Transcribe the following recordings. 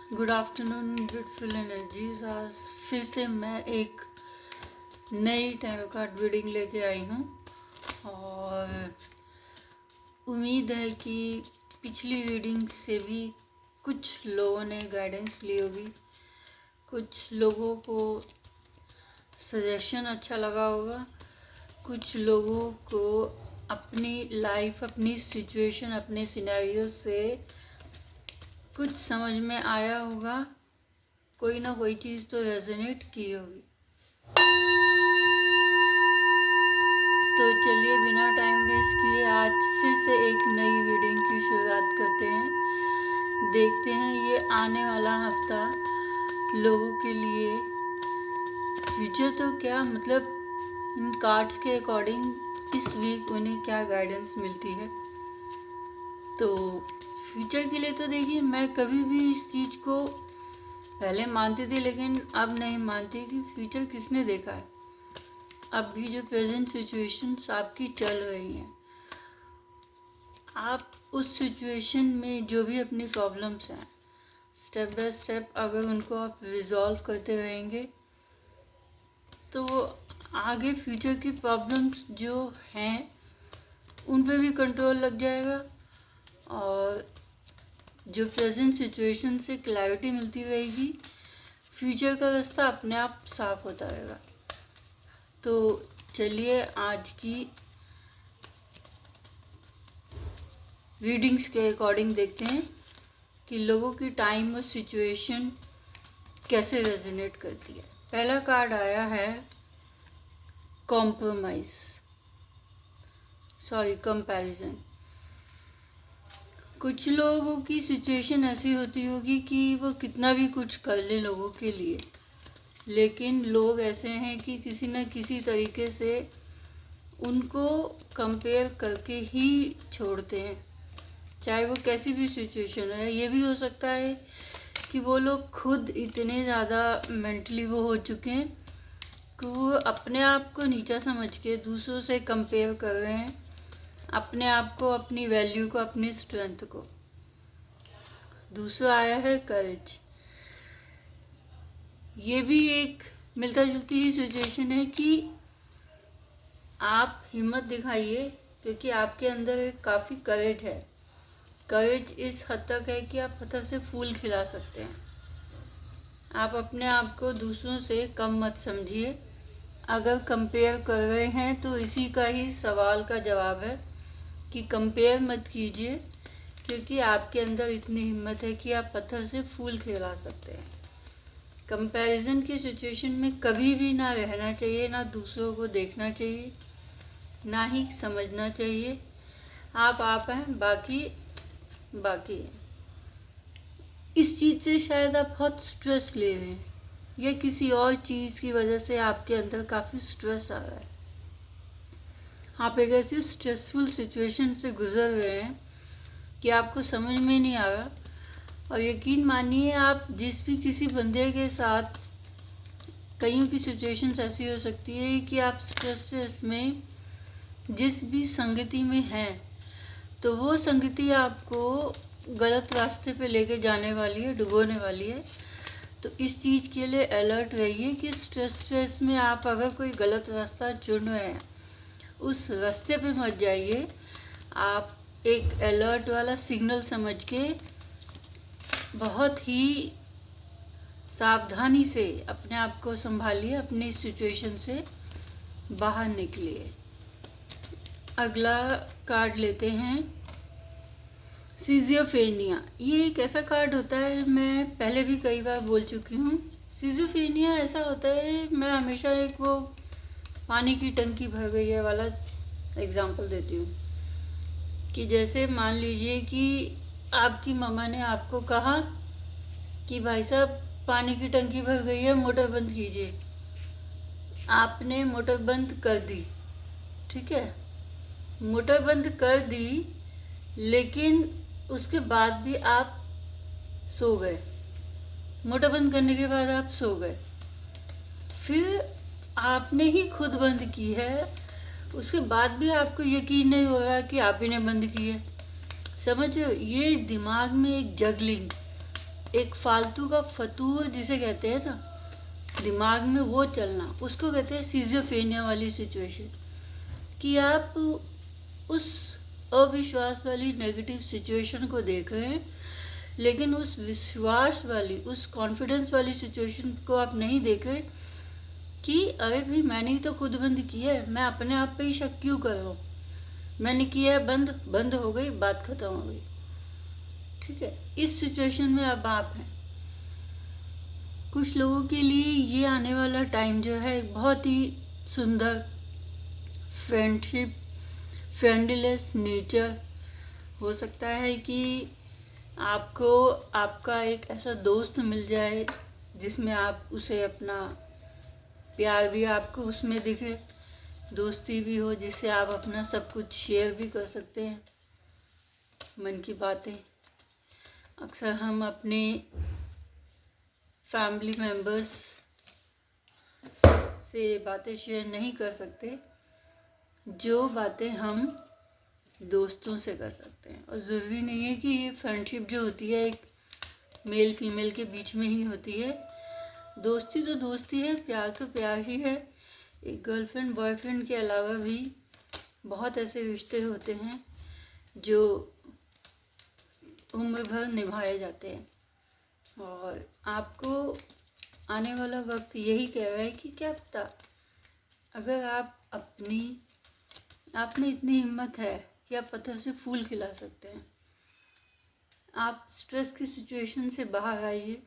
Good afternoon beautiful energies. आज फिर से मैं एक नई टैरो कार्ड रीडिंग लेके आई हूँ और उम्मीद है कि पिछली रीडिंग से भी कुछ लोगों ने गाइडेंस ली होगी, कुछ लोगों को सजेशन अच्छा लगा होगा, कुछ लोगों को अपनी लाइफ, अपनी सिचुएशन, अपने सिनेरियो से कुछ समझ में आया होगा, कोई ना कोई चीज़ तो रेजोनेट की होगी। तो चलिए बिना टाइम वेस्ट किए आज फिर से एक नई रीडिंग की शुरुआत करते हैं। देखते हैं ये आने वाला हफ्ता लोगों के लिए फ्यूचर तो क्या, मतलब इन कार्ड्स के अकॉर्डिंग इस वीक उन्हें क्या गाइडेंस मिलती है। तो फ्यूचर के लिए तो देखिए, मैं कभी भी इस चीज़ को पहले मानती थी लेकिन अब नहीं मानती कि फ्यूचर किसने देखा है। अब भी जो प्रेजेंट सिचुएशंस आपकी चल रही हैं, आप उस सिचुएशन में जो भी अपनी प्रॉब्लम्स हैं, स्टेप बाय स्टेप अगर उनको आप रिजॉल्व करते रहेंगे तो आगे फ्यूचर की प्रॉब्लम्स जो हैं उन पे भी कंट्रोल लग जाएगा और जो प्रेजेंट सिचुएशन से क्लैरिटी मिलती रहेगी, फ्यूचर का रास्ता अपने आप साफ होता रहेगा। तो चलिए आज की रीडिंग्स के अकॉर्डिंग देखते हैं कि लोगों की टाइम और सिचुएशन कैसे रेजोनेट करती है। पहला कार्ड आया है कंपैरिजन। कुछ लोगों की सिचुएशन ऐसी होती होगी कि वो कितना भी कुछ कर ले लोगों के लिए, लेकिन लोग ऐसे हैं कि किसी न किसी तरीके से उनको कंपेयर करके ही छोड़ते हैं, चाहे वो कैसी भी सिचुएशन है। ये भी हो सकता है कि वो लोग खुद इतने ज़्यादा मेंटली वो हो चुके हैं कि वो अपने आप को नीचा समझ के दूसरों से कंपेयर कर रहे हैं, अपने आप को, अपनी वैल्यू को, अपनी स्ट्रेंथ को। दूसरा आया है करेज। ये भी एक मिलता जुलती ही सिचुएशन है कि आप हिम्मत दिखाइए क्योंकि आपके अंदर एक काफ़ी करेज है। करेज इस हद तक है कि आप पत्थर से फूल खिला सकते हैं। आप अपने आप को दूसरों से कम मत समझिए। अगर कंपेयर कर रहे हैं तो इसी का ही सवाल का जवाब है कि कंपेयर मत कीजिए, क्योंकि आपके अंदर इतनी हिम्मत है कि आप पत्थर से फूल खिला सकते हैं। कंपैरिजन की सिचुएशन में कभी भी ना रहना चाहिए, ना दूसरों को देखना चाहिए, ना ही समझना चाहिए। आप हैं, बाकी है। इस चीज़ से शायद आप बहुत स्ट्रेस ले रहे हैं या किसी और चीज़ की वजह से आपके अंदर काफ़ी स्ट्रेस आ रहा है। आप एक ऐसी स्ट्रेसफुल सिचुएशन से गुजर रहे हैं कि आपको समझ में नहीं आ रहा। और यकीन मानिए, आप जिस भी किसी बंदे के साथ, कईयों की सिचुएशंस ऐसी हो सकती है कि आप स्ट्रेस में जिस भी संगति में हैं तो वो संगति आपको गलत रास्ते पे लेके जाने वाली है, डुबोने वाली है। तो इस चीज़ के लिए अलर्ट रहिए कि स्ट्रेस में आप अगर कोई गलत रास्ता चुन रहे हैं, उस रास्ते पे मत जाइए। आप एक अलर्ट वाला सिग्नल समझ के बहुत ही सावधानी से अपने आप को संभालिए, अपनी सिचुएशन से बाहर निकलिए। अगला कार्ड लेते हैं सिज़ोफ्रेनिया। ये एक ऐसा कार्ड होता है, मैं पहले भी कई बार बोल चुकी हूँ। सिज़ोफ्रेनिया ऐसा होता है, मैं हमेशा एक वो पानी की टंकी भर गई है वाला एग्जाम्पल देती हूँ कि जैसे मान लीजिए कि आपकी मम्मा ने आपको कहा कि भाई साहब पानी की टंकी भर गई है, मोटर बंद कीजिए। आपने मोटर बंद कर दी, ठीक है, मोटर बंद कर दी, लेकिन उसके बाद भी आप सो गए। मोटर बंद करने के बाद आप सो गए, फिर आपने ही खुद बंद की है, उसके बाद भी आपको यकीन नहीं हो रहा कि आप ही ने बंद की है। समझो, ये दिमाग में एक जगलिंग, एक फालतू का फतूर जिसे कहते हैं ना, दिमाग में वो चलना, उसको कहते हैं सिजोफ्रेनिया वाली सिचुएशन। कि आप उस अविश्वास वाली नेगेटिव सिचुएशन को देख रहे हैं, लेकिन उस विश्वास वाली, उस कॉन्फिडेंस वाली सिचुएशन को आप नहीं देख रहे कि अरे भाई मैंने ही तो खुद बंद किया है, मैं अपने आप पे ही शक क्यों कर रहा हूँ, मैंने किया है बंद, बंद हो गई, बात खत्म हो गई। ठीक है, इस सिचुएशन में अब आप हैं। कुछ लोगों के लिए ये आने वाला टाइम जो है बहुत ही सुंदर, फ्रेंडशिप, फ्रेंडलेस नेचर हो सकता है कि आपको आपका एक ऐसा दोस्त मिल जाए जिसमें आप उसे अपना प्यार भी आपको उसमें दिखे, दोस्ती भी हो जिससे आप अपना सब कुछ शेयर भी कर सकते हैं, मन की बातें। अक्सर हम अपने फैमिली मेम्बर्स से बातें शेयर नहीं कर सकते जो बातें हम दोस्तों से कर सकते हैं। और ज़रूरी नहीं है कि ये फ्रेंडशिप जो होती है एक मेल फीमेल के बीच में ही होती है। दोस्ती तो दोस्ती है, प्यार तो प्यार ही है। एक गर्लफ्रेंड बॉयफ्रेंड के अलावा भी बहुत ऐसे रिश्ते होते हैं जो उम्र भर निभाए जाते हैं। और आपको आने वाला वक्त यही कह रहा है कि क्या पता, अगर आप में इतनी हिम्मत है कि आप पत्थर से फूल खिला सकते हैं। आप स्ट्रेस की सिचुएशन से बाहर आइए।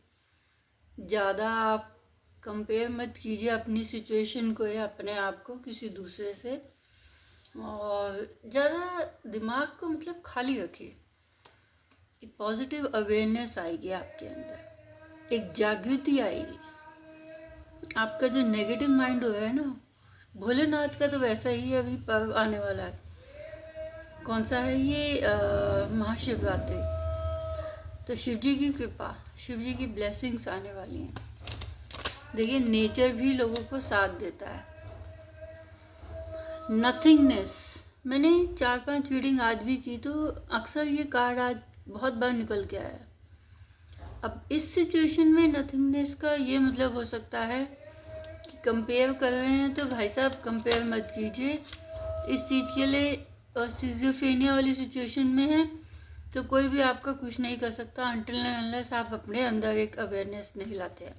ज़्यादा आप कंपेयर मत कीजिए अपनी सिचुएशन को या अपने आप को किसी दूसरे से, और ज़्यादा दिमाग को मतलब खाली रखिए। एक पॉजिटिव अवेयरनेस आएगी आपके अंदर, एक जागृति आएगी। आपका जो नेगेटिव माइंड हो रहा है ना, भोलेनाथ का तो वैसा ही अभी पर्व आने वाला है। कौन सा है ये? महाशिवरात्रि। तो शिव जी की कृपा, शिव जी की ब्लेसिंग्स आने वाली हैं। देखिए, नेचर भी लोगों को साथ देता है। नथिंगनेस, मैंने 4-5 रीडिंग आज भी की तो अक्सर ये कार्ड आज बहुत बार निकल के आया। अब इस सिचुएशन में नथिंगनेस का ये मतलब हो सकता है कि कंपेयर कर रहे हैं तो भाई साहब कंपेयर मत कीजिए इस चीज़ के लिए। और सिजोफ्रेनिया वाली सिचुएशन में है तो कोई भी आपका कुछ नहीं कर सकता अनटिल एंड अनलेस आप अपने अंदर एक अवेयरनेस नहीं लाते हैं।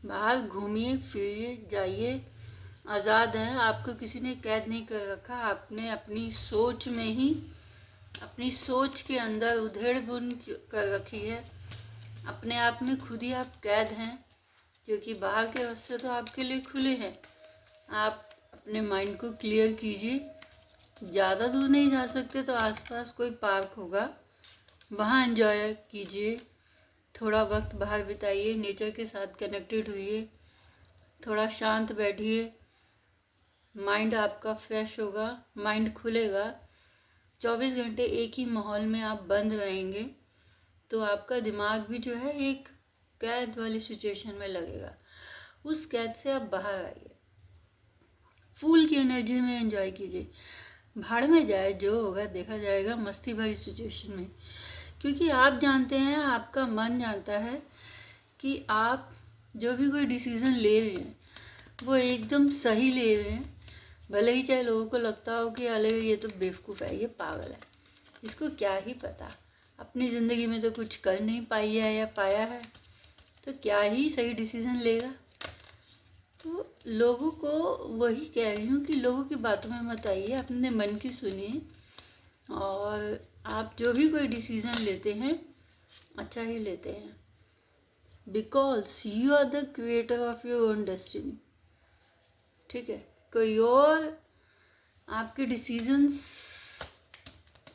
बाहर घूमिए फिरिए जाइए, आज़ाद हैं, आपको किसी ने कैद नहीं कर रखा। आपने अपनी सोच में ही, अपनी सोच के अंदर उधेड़ बुन कर रखी है। अपने आप में खुद ही आप कैद हैं, क्योंकि बाहर के रास्ते तो आपके लिए खुले हैं। आप अपने माइंड को क्लियर कीजिए। ज़्यादा दूर नहीं जा सकते तो आसपास कोई पार्क होगा, वहाँ एंजॉय कीजिए। थोड़ा वक्त बाहर बिताइए, नेचर के साथ कनेक्टेड हुइए, थोड़ा शांत बैठिए। माइंड आपका फ्रेश होगा, माइंड खुलेगा। 24 घंटे एक ही माहौल में आप बंद रहेंगे तो आपका दिमाग भी जो है एक कैद वाली सिचुएशन में लगेगा। उस कैद से आप बाहर आइए, फूल की एनर्जी में एंजॉय कीजिए। भाड़ में जाए, जो होगा देखा जाएगा, मस्ती भरी सिचुएशन में। क्योंकि आप जानते हैं, आपका मन जानता है कि आप जो भी कोई डिसीज़न ले रहे हैं वो एकदम सही ले रहे हैं। भले ही चाहे लोगों को लगता हो कि अरे ये तो बेवकूफ़ है, ये पागल है, इसको क्या ही पता, अपनी ज़िंदगी में तो कुछ कर नहीं पाई है या पाया है, तो क्या ही सही डिसीज़न लेगा। तो लोगों को वही कह रही हूँ कि लोगों की बातों में मत आइए, अपने मन की सुनिए। और आप जो भी कोई डिसीज़न लेते हैं अच्छा ही लेते हैं, because you are the creator of your own destiny. ठीक है, कोई और आपके डिसीजंस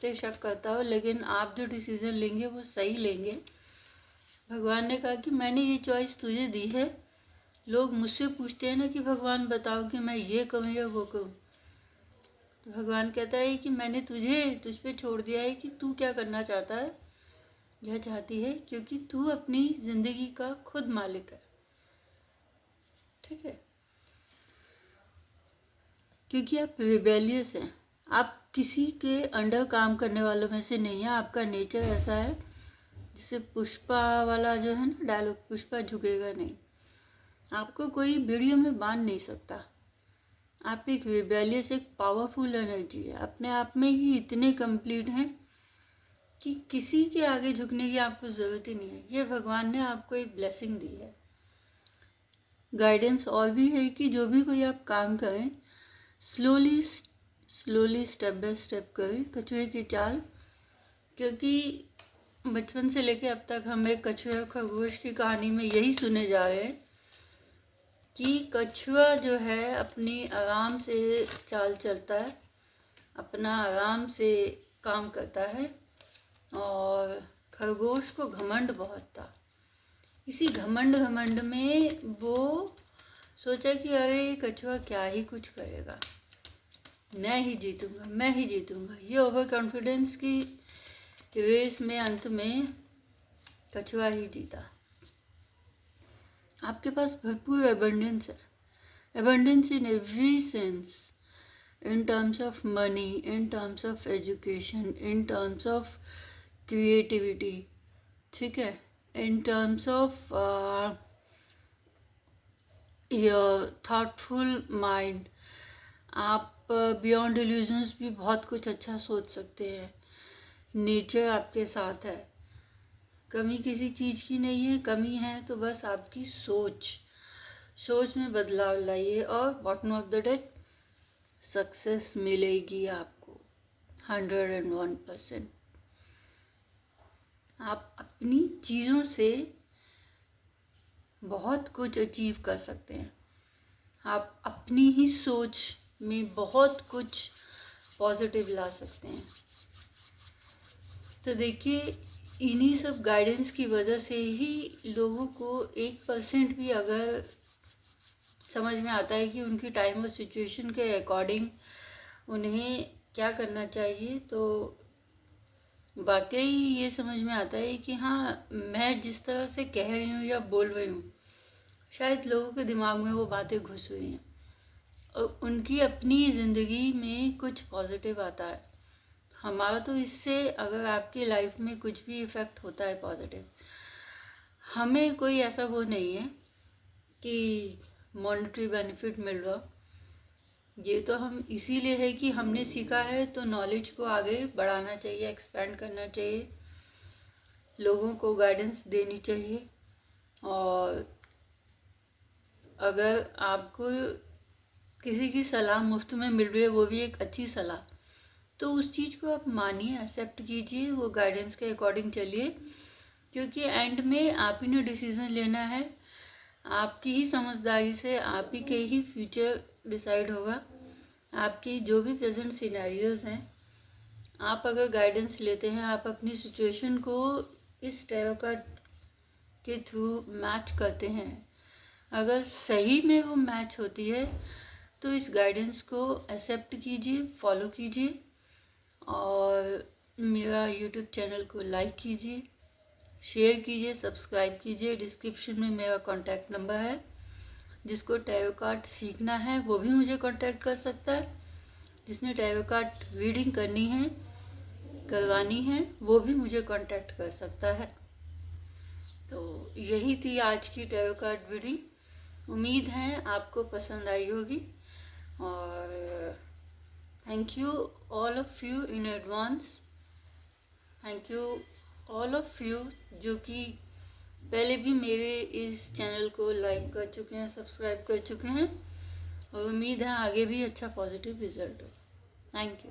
पे शक करता हो, लेकिन आप जो डिसीज़न लेंगे वो सही लेंगे। भगवान ने कहा कि मैंने ये चॉइस तुझे दी है। लोग मुझसे पूछते हैं ना कि भगवान बताओ कि मैं ये करूँ या वो करूँ, तो भगवान कहता है कि मैंने तुझ पे छोड़ दिया है कि तू क्या करना चाहता है या चाहती है, क्योंकि तू अपनी ज़िंदगी का खुद मालिक है। ठीक है, क्योंकि आप रिबेलियस हैं, आप किसी के अंडर काम करने वालों में से नहीं है। आपका नेचर ऐसा है जैसे पुष्पा वाला जो है ना डायलॉग, पुष्पा झुकेगा नहीं, आपको कोई वीडियो में बांध नहीं सकता। आप एक रिबेलियस, एक पावरफुल एनर्जी है, अपने आप में ही इतने कंप्लीट हैं कि किसी के आगे झुकने की आपको ज़रूरत ही नहीं है। ये भगवान ने आपको एक ब्लेसिंग दी है। गाइडेंस और भी है कि जो भी कोई आप काम करें, स्लोली स्टेप बाय स्टेप करें, कछुए की चाल। क्योंकि बचपन से लेके अब तक हम एक कछुए और खरगोश की कहानी में यही सुने जा रहे हैं कि कछुआ जो है अपनी आराम से चाल चलता है, अपना आराम से काम करता है, और खरगोश को घमंड बहुत था। इसी घमंड में वो सोचा कि अरे कछुआ क्या ही कुछ करेगा, मैं ही जीतूंगा। ये ओवर कॉन्फिडेंस की रेस में अंत में कछुआ ही जीता। आपके पास भरपूर एबंडेंस है, abundance in every sense, in terms of money, in terms of education, in terms of creativity, ठीक है, in terms of your thoughtful mind। आप beyond illusions भी बहुत कुछ अच्छा सोच सकते हैं। नेचर आपके साथ है, कमी किसी चीज़ की नहीं है, कमी है तो बस आपकी सोच में बदलाव लाइए और bottom of the deck success मिलेगी आपको 101%। आप अपनी चीज़ों से बहुत कुछ अचीव कर सकते हैं। आप अपनी ही सोच में बहुत कुछ पॉजिटिव ला सकते हैं। तो देखिए, इन्हीं सब गाइडेंस की वजह से ही लोगों को 1% भी अगर समझ में आता है कि उनकी टाइम और सिचुएशन के अकॉर्डिंग उन्हें क्या करना चाहिए, तो वाकई ये समझ में आता है कि हाँ, मैं जिस तरह से कह रही हूँ या बोल रही हूँ, शायद लोगों के दिमाग में वो बातें घुस रही हैं और उनकी अपनी ज़िंदगी में कुछ पॉजिटिव आता है। हमारा तो इससे, अगर आपकी लाइफ में कुछ भी इफ़ेक्ट होता है पॉजिटिव, हमें कोई ऐसा वो नहीं है कि मॉनेटरी बेनिफिट मिल रहा। ये तो हम इसीलिए है कि हमने सीखा है तो नॉलेज को आगे बढ़ाना चाहिए, एक्सपेंड करना चाहिए, लोगों को गाइडेंस देनी चाहिए। और अगर आपको किसी की सलाह मुफ्त में मिल रही है, वो भी एक अच्छी सलाह, तो उस चीज़ को आप मानिए, एक्सेप्ट कीजिए, वो गाइडेंस के अकॉर्डिंग चलिए। क्योंकि एंड में आप ही ने डिसीज़न लेना है, आपकी ही समझदारी से आप ही के ही फ्यूचर डिसाइड होगा। आपकी जो भी प्रेजेंट सिनेरियोज हैं, आप अगर गाइडेंस लेते हैं, आप अपनी सिचुएशन को इस टैरो कार्ड के थ्रू मैच करते हैं, अगर सही में वो मैच होती है तो इस गाइडेंस को एक्सेप्ट कीजिए, फॉलो कीजिए और मेरा यूट्यूब चैनल को लाइक कीजिए, शेयर कीजिए, सब्सक्राइब कीजिए। डिस्क्रिप्शन में मेरा कॉन्टैक्ट नंबर है, जिसको टैरो कार्ड सीखना है वो भी मुझे कांटेक्ट कर सकता है, जिसने टैरो कार्ड रीडिंग करवानी है वो भी मुझे कांटेक्ट कर सकता है। तो यही थी आज की टैरो कार्ड रीडिंग, उम्मीद है आपको पसंद आई होगी। और thank you all of you in advance, thank you all of you जो कि पहले भी मेरे इस चैनल को लाइक कर चुके हैं, सब्सक्राइब कर चुके हैं, और उम्मीद है आगे भी अच्छा पॉजिटिव रिजल्ट हो। Thank you.